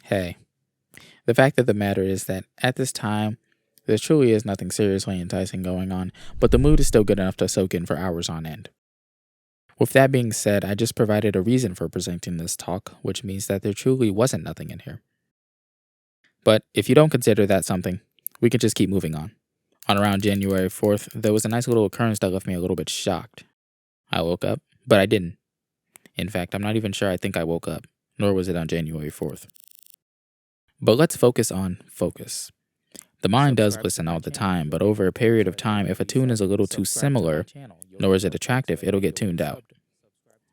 Hey, the fact of the matter is that at this time, there truly is nothing seriously enticing going on, but the mood is still good enough to soak in for hours on end. With that being said, I just provided a reason for presenting this talk, which means that there truly wasn't nothing in here. But if you don't consider that something, we could just keep moving on. On around January 4th, there was a nice little occurrence that left me a little bit shocked. I woke up, but I didn't. In fact, I'm not even sure I think I woke up, nor was it on January 4th. But let's focus on focus. The mind does listen all the time, but over a period of time, if a tune is a little too similar, nor is it attractive, it'll get tuned out.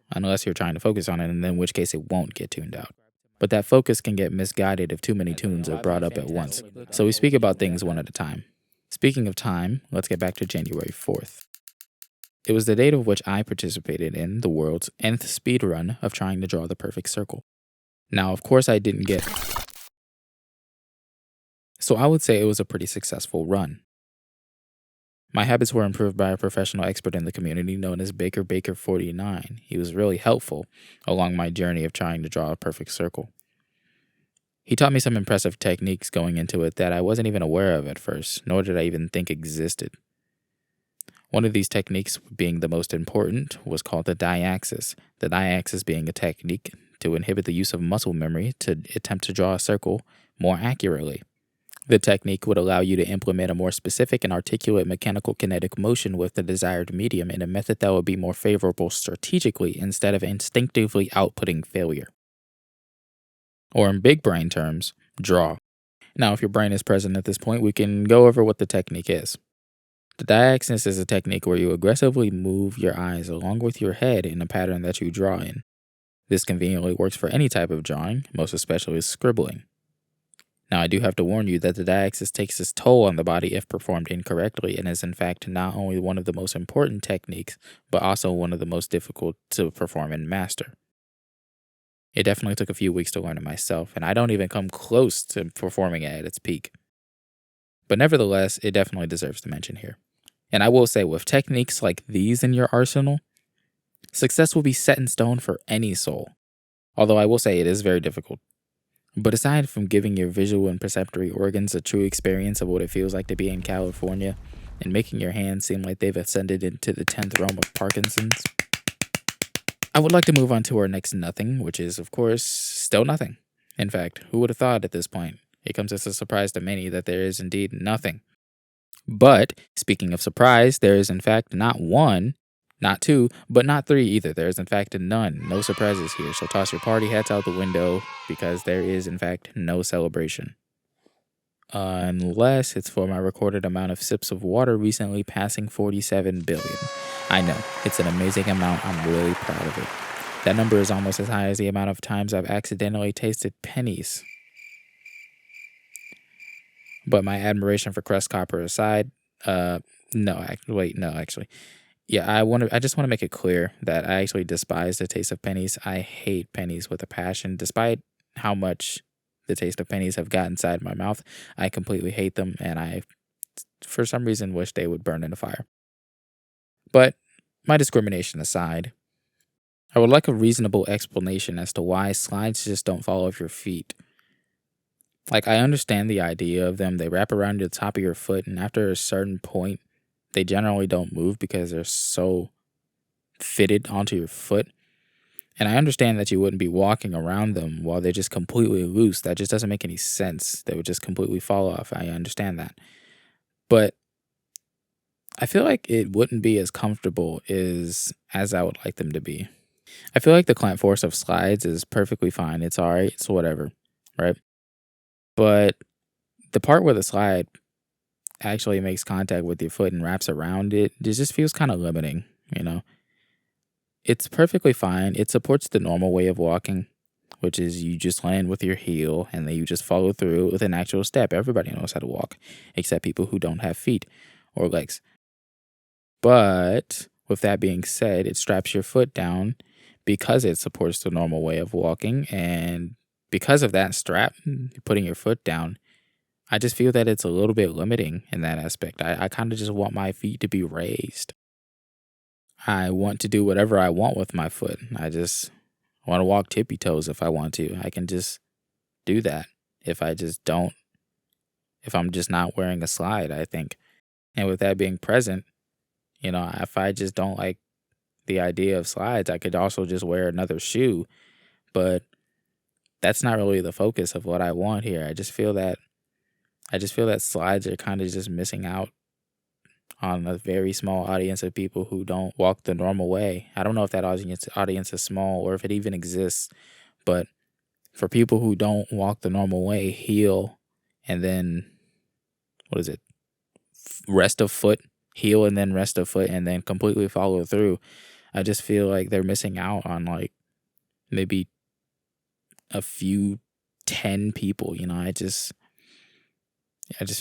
Unless you're trying to focus on it, and in which case it won't get tuned out. But that focus can get misguided if too many tunes are brought up at once. So we speak about things one at a time. Speaking of time, let's get back to January 4th. It was the date of which I participated in the world's nth speed run of trying to draw the perfect circle. Now, of course, I didn't get. So I would say it was a pretty successful run. My habits were improved by a professional expert in the community known as Baker 49. He was really helpful along my journey of trying to draw a perfect circle. He taught me some impressive techniques going into it that I wasn't even aware of at first, nor did I even think existed. One of these techniques, being the most important, was called the diaxis. The diaxis being a technique to inhibit the use of muscle memory to attempt to draw a circle more accurately. The technique would allow you to implement a more specific and articulate mechanical kinetic motion with the desired medium in a method that would be more favorable strategically instead of instinctively outputting failure. Or in big brain terms, draw. Now, if your brain is present at this point, we can go over what the technique is. The diaxis is a technique where you aggressively move your eyes along with your head in a pattern that you draw in. This conveniently works for any type of drawing, most especially scribbling. Now, I do have to warn you that the diaxis takes its toll on the body if performed incorrectly and is in fact not only one of the most important techniques, but also one of the most difficult to perform and master. It definitely took a few weeks to learn it myself, and I don't even come close to performing it at its peak. But nevertheless, it definitely deserves to mention here. And I will say, with techniques like these in your arsenal, success will be set in stone for any soul. Although I will say it is very difficult. But aside from giving your visual and perceptory organs a true experience of what it feels like to be in California and making your hands seem like they've ascended into the 10th realm of Parkinson's, I would like to move on to our next nothing, which is, of course, still nothing. In fact, who would have thought at this point? It comes as a surprise to many that there is indeed nothing. But, speaking of surprise, there is in fact not one, not two, but not three either. There is in fact none. No surprises here. So toss your party hats out the window because there is in fact no celebration. Unless it's for my recorded amount of sips of water recently passing 47 billion. I know, it's an amazing amount. I'm really proud of it. That number is almost as high as the amount of times I've accidentally tasted pennies. But my admiration for crust copper aside, actually. Yeah, I just want to make it clear that I actually despise the taste of pennies. I hate pennies with a passion. Despite how much the taste of pennies have got inside my mouth, I completely hate them, and I, for some reason, wish they would burn in a fire. But my discrimination aside, I would like a reasonable explanation as to why slides just don't fall off your feet. Like, I understand the idea of them. They wrap around the top of your foot, and after a certain point, they generally don't move because they're so fitted onto your foot. And I understand that you wouldn't be walking around them while they're just completely loose. That just doesn't make any sense. They would just completely fall off. I understand that. But I feel like it wouldn't be as comfortable as I would like them to be. I feel like the clamp force of slides is perfectly fine. It's all right. It's whatever, right? But the part where the slide actually makes contact with your foot and wraps around it just feels kind of limiting, you know? It's perfectly fine. It supports the normal way of walking, which is you just land with your heel and then you just follow through with an actual step. Everybody knows how to walk, except people who don't have feet or legs. But with that being said, it straps your foot down because it supports the normal way of walking, and because of that strap, putting your foot down, I just feel that it's a little bit limiting in that aspect. I kind of just want my feet to be raised. I want to do whatever I want with my foot. I just want to walk tippy toes if I want to. I can just do that if I'm just not wearing a slide, I think. And with that being present, if I just don't like the idea of slides, I could also just wear another shoe. But that's not really the focus of what I want here. I just feel that slides are kind of just missing out on a very small audience of people who don't walk the normal way. I don't know if that audience is small or if it even exists, but for people who don't walk the normal way, heel and then what is it? Rest of foot, heel and then rest of foot and then completely follow through. I just feel like they're missing out on like maybe a few 10 people, I just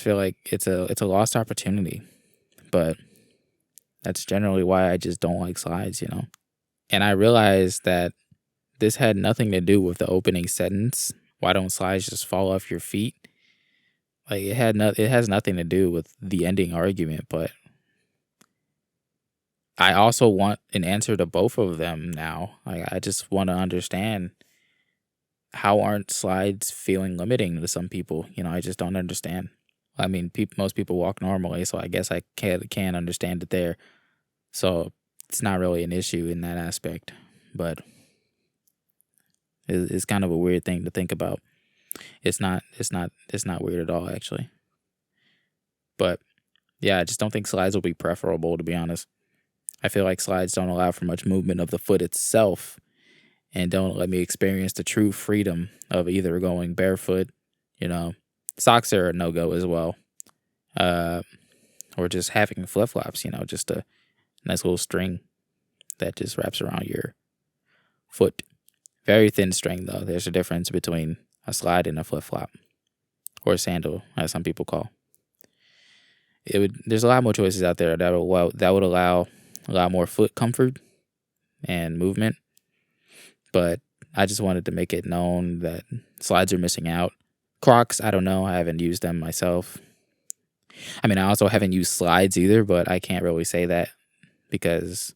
feel like it's a lost opportunity. But that's generally why I just don't like slides. And I realized that this had nothing to do with the opening sentence. Why don't slides just fall off your feet? Like it has nothing to do with the ending argument, but I also want an answer to both of them now. Like I just want to understand, how aren't slides feeling limiting to some people? I just don't understand. I mean, most people walk normally, so I guess I can understand it there. So it's not really an issue in that aspect, but it's kind of a weird thing to think about. It's not weird at all, actually. But yeah, I just don't think slides will be preferable, to be honest. I feel like slides don't allow for much movement of the foot itself and don't let me experience the true freedom of either going barefoot, socks are a no-go as well, or just having flip-flops, just a nice little string that just wraps around your foot. Very thin string, though. There's a difference between a slide and a flip-flop, or a sandal, as some people call. There's a lot more choices out there that would allow a lot more foot comfort and movement, but I just wanted to make it known that slides are missing out. Crocs, I don't know. I haven't used them myself. I mean, I also haven't used slides either, but I can't really say that because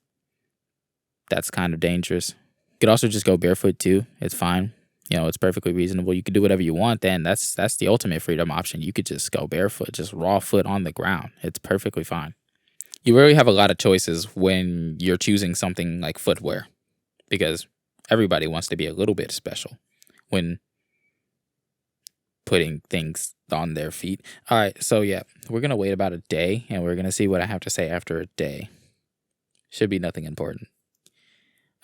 that's kind of dangerous. You could also just go barefoot too. It's fine. It's perfectly reasonable. You could do whatever you want then. That's the ultimate freedom option. You could just go barefoot, just raw foot on the ground. It's perfectly fine. You really have a lot of choices when you're choosing something like footwear, because everybody wants to be a little bit special when putting things on their feet. All right, so yeah, we're going to wait about a day, and we're going to see what I have to say after a day. Should be nothing important.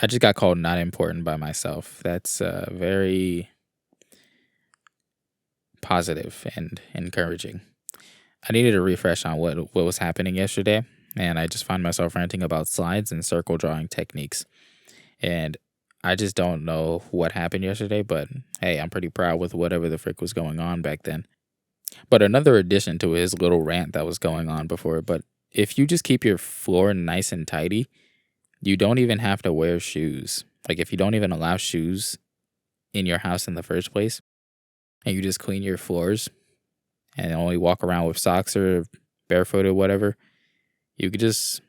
I just got called not important by myself. That's very positive and encouraging. I needed a refresh on what was happening yesterday, and I just found myself ranting about slides and circle drawing techniques. And I just don't know what happened yesterday, but hey, I'm pretty proud with whatever the frick was going on back then. But another addition to his little rant that was going on before, but if you just keep your floor nice and tidy, you don't even have to wear shoes. Like if you don't even allow shoes in your house in the first place, and you just clean your floors and only walk around with socks or barefoot or whatever, you could just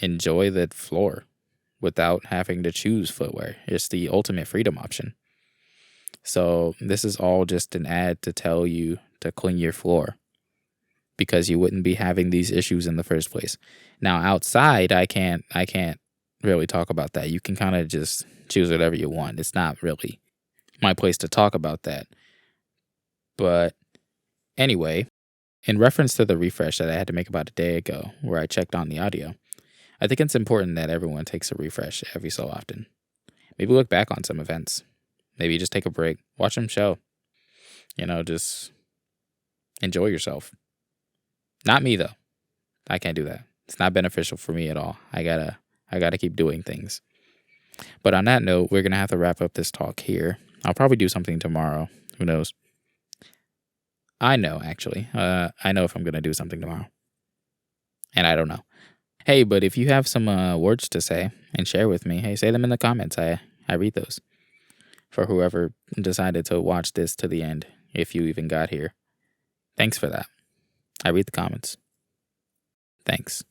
enjoy the floor without having to choose footwear. It's the ultimate freedom option. So this is all just an ad to tell you to clean your floor, because you wouldn't be having these issues in the first place. Now outside, I can't really talk about that. You can kind of just choose whatever you want. It's not really my place to talk about that. But anyway, in reference to the refresh that I had to make about a day ago, where I checked on the audio, I think it's important that everyone takes a refresh every so often. Maybe look back on some events. Maybe just take a break. Watch some show. Just enjoy yourself. Not me, though. I can't do that. It's not beneficial for me at all. I gotta keep doing things. But on that note, we're gonna have to wrap up this talk here. I'll probably do something tomorrow. Who knows? I know, actually. I know if I'm gonna do something tomorrow. And I don't know. Hey, but if you have some words to say and share with me, hey, say them in the comments. I read those for whoever decided to watch this to the end, if you even got here. Thanks for that. I read the comments. Thanks.